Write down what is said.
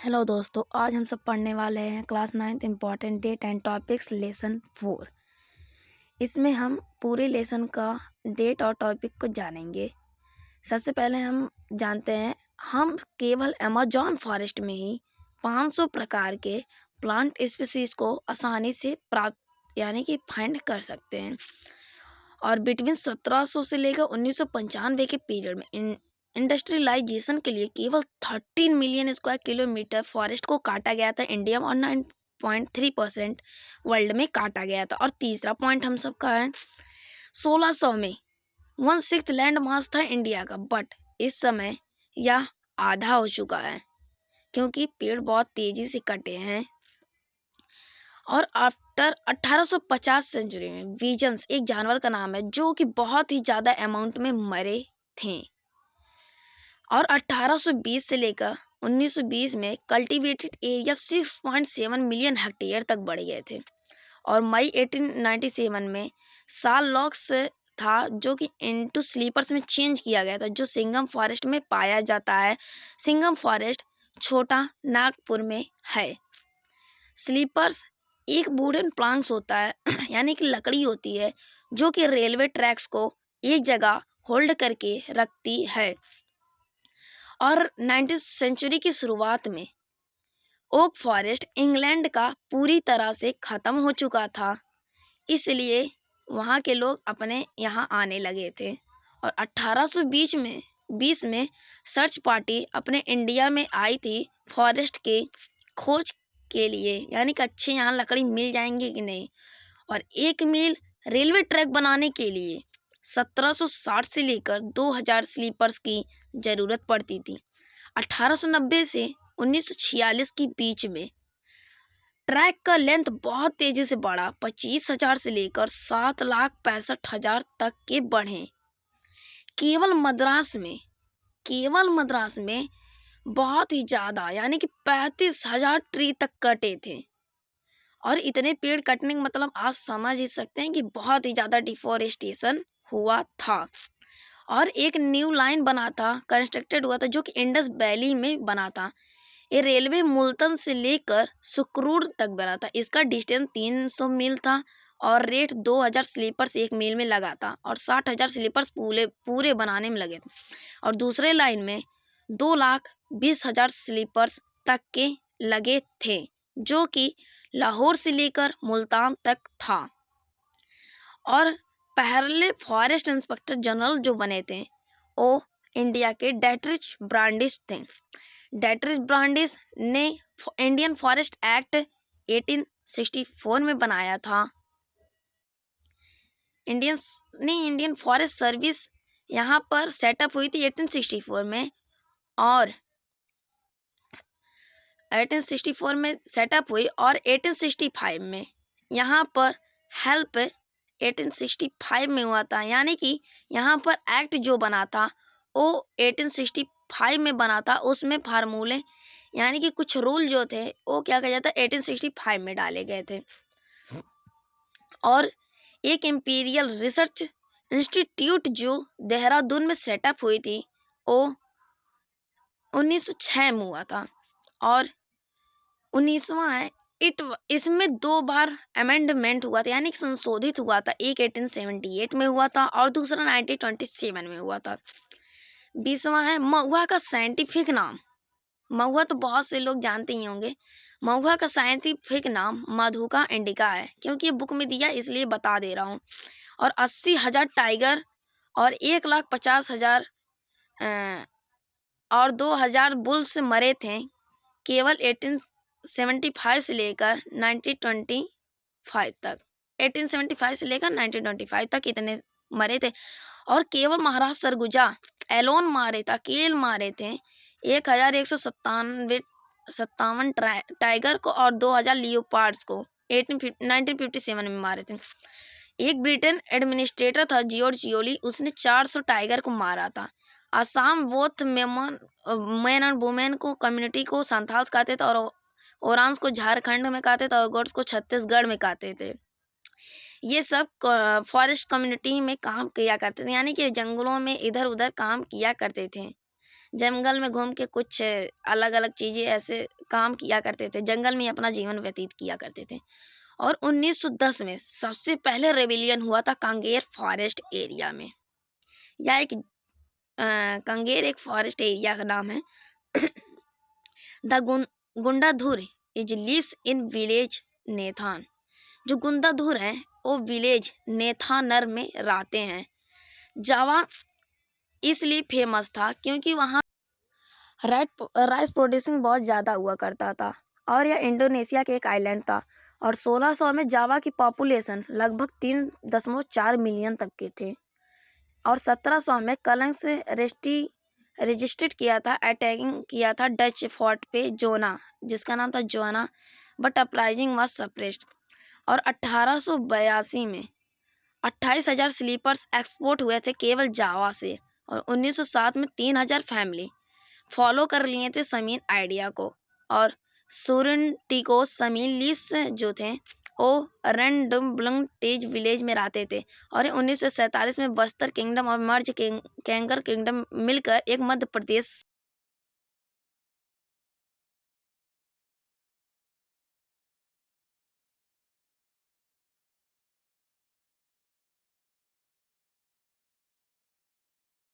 Hello दोस्तों, आज हम सब पढ़ने वाले हैं class 9th important date and topics lesson 4। इसमें हम पूरे लेसन का डेट और टॉपिक को जानेंगे। सबसे पहले हम जानते हैं, हम केवल अमेज़न फॉरेस्ट में ही 500 प्रकार के प्लांट स्पीसीज को आसानी से प्राप्त यानी कि फाइंड कर सकते हैं। और बिटवीन 1700 से लेकर 1995 के पीरियड में इंडस्ट्रियलाइजेशन के लिए केवल 13 मिलियन स्क्वायर किलोमीटर फॉरेस्ट को काटा गया था इंडिया में, और 9.3% वर्ल्ड में काटा गया था। और तीसरा पॉइंट हम सबका है, 1600 में 1/6 लैंड मास था इंडिया का, बट इस समय यह आधा हो चुका है क्योंकि पेड़ बहुत तेजी से कटे हैं। और आफ्टर 1850 सेंचुरी में विजन्स एक जानवर का नाम है जो कि बहुत ही ज़्यादा अमाउंट में मरे थे। और 1820 से लेकर 1920 में कल्टीवेटेड एरिया 6.7 मिलियन हेक्टेयर तक बढ़ गए थे। और मई 1897 में साल लॉक्स था जो कि इनटू स्लीपर्स में चेंज किया गया था, जो सिंघम फॉरेस्ट में पाया जाता है। सिंघम फॉरेस्ट छोटा नागपुर में है। स्लीपर्स एक वुडन प्लांक्स होता है यानी कि लकड़ी होती है जो कि रेलवे ट्रैक्स को एक जगह होल्ड करके रखती है। और 19th सेंचुरी की शुरुआत में ओक फॉरेस्ट इंग्लैंड का पूरी तरह से ख़त्म हो चुका था, इसलिए वहाँ के लोग अपने यहाँ आने लगे थे। और 1820 में सर्च पार्टी अपने इंडिया में आई थी फॉरेस्ट के खोज के लिए, यानी कि अच्छे यहाँ लकड़ी मिल जाएंगे कि नहीं। और 1 मील रेलवे ट्रैक बनाने के लिए 1760 से लेकर 2000 स्लीपर्स की ज़रूरत पड़ती थी। 1890 से 1946 के बीच में ट्रैक का लेंथ बहुत तेजी से बढ़ा, 25,000 से लेकर 7,65,000 तक के बढ़े। केवल मद्रास में बहुत ही ज़्यादा यानी कि 35,000 ट्री तक कटे थे। और इतने पेड़ कटने का मतलब आप समझ ही सकते हैं कि बहुत ही ज़्यादा डिफोरेस्टेशन हुआ था। और एक न्यू लाइन बना था, कंस्ट्रक्टेड हुआ था, जो कि इंडस वैली में बना था। ये रेलवे मुल्तान से लेकर सुक्रूर तक बना था। इसका डिस्टेंस 300 मील था और रेट 2000 स्लीपर्स 1 मील में लगा था और 60,000 स्लीपर्स पूरे बनाने में लगे थे। और दूसरे लाइन में 2,20,000 स्लीपर्स तक के लगे थे, जो कि लाहौर से लेकर मुल्तान तक था। और पहले फॉरेस्ट इंस्पेक्टर जनरल जो बने थे वो इंडिया के डेट्रिच ब्रांडिस थे। डेट्रिच ब्रांडिस ने इंडियन फॉरेस्ट एक्ट 1864 में बनाया था। इंडियन फॉरेस्ट सर्विस यहाँ पर सेटअप हुई थी 1864 में, और 1864 में सेटअप हुई और 1865 में यहाँ पर हेल्प 1865 में हुआ था। यानी कि यहाँ पर एक्ट जो बना था वो 1865 में बना था। उसमें फार्मूले यानी कि कुछ रूल जो थे वो क्या कहा जाता है 1865 में डाले गए थे। और एक इंपीरियल रिसर्च इंस्टीट्यूट जो देहरादून में सेटअप हुई थी वो 1906 में हुआ था। और 19वां है इसमें 2 बार अमेंडमेंट हुआ था यानी कि संशोधित हुआ था। एक 1878 में हुआ था और दूसरा 1927 में हुआ था। 20वां है महुआ का साइंटिफिक नाम। महुआ तो बहुत से लोग जानते ही होंगे। महुआ का साइंटिफिक नाम मधुका इंडिका है, क्योंकि ये बुक में दिया इसलिए बता दे रहा हूँ। और 80,000 टाइगर और 1,50,000 और 2,000 बुल्स मरे थे केवल 1875 से लेकर 1925 तक। 1875 से लेकर 1925 तक इतने मरे थे। और केवल महाराज सरगुजा एलोन मारे था, अकेले मारे थे 1,157 टाइगर को और 2,000 लियोपार्ड्स को 1957 में मारे थे। एक ब्रिटेन एडमिनिस्ट्रेटर था जियोर्ज जियोली, उसने 400 टाइगर को मारा था। Assam both man and women को कम्युनिटी को संथाल्स कहते थे, और ओरांस को झारखंड में कहते थे और गोड्स को छत्तीसगढ़ में कहते थे। ये सब फॉरेस्ट कम्युनिटी में काम किया करते थे, यानी कि जंगलों में इधर उधर काम किया करते थे। जंगल में घूम के कुछ अलग अलग चीज़ें ऐसे काम किया करते थे, जंगल में ही अपना जीवन व्यतीत किया करते थे। और 1910 में सबसे पहले रेबिलियन हुआ था कांगेर फॉरेस्ट एरिया में। यह एक कंगेर एक फॉरेस्ट एरिया का नाम है। The Gundadhur is lives in village Nethan. जो गुंडाधुर हैं वो विलेज नेथानर में रहते हैं। जावा इसलिए फेमस था क्योंकि वहाँ राइस प्रोड्यूसिंग बहुत ज़्यादा हुआ करता था और यह इंडोनेशिया के एक आइलैंड था। और 1600 में जावा की पॉपुलेशन लगभग 3.4 मिलियन तक के थे। और 1700 में कलंग से रजिस्ट्रेट किया था, अटैकिंग किया था डच फोर्ट पे जोना, जिसका नाम था जोना, बट अपराइजिंग वाज सप्रेस्ड। और 1882 में 28,000 स्लीपर्स एक्सपोर्ट हुए थे केवल जावा से। और 1907 में 3,000 फैमिली फॉलो कर लिए थे समीन आइडिया को। और सुरनटिको समीन लीस जो थे वो रनडुम्बलंग तेज विलेज में रहते थे। और 1947 में बस्तर किंगडम और मर्ज कैंगर किंगडम मिलकर एक मध्य प्रदेश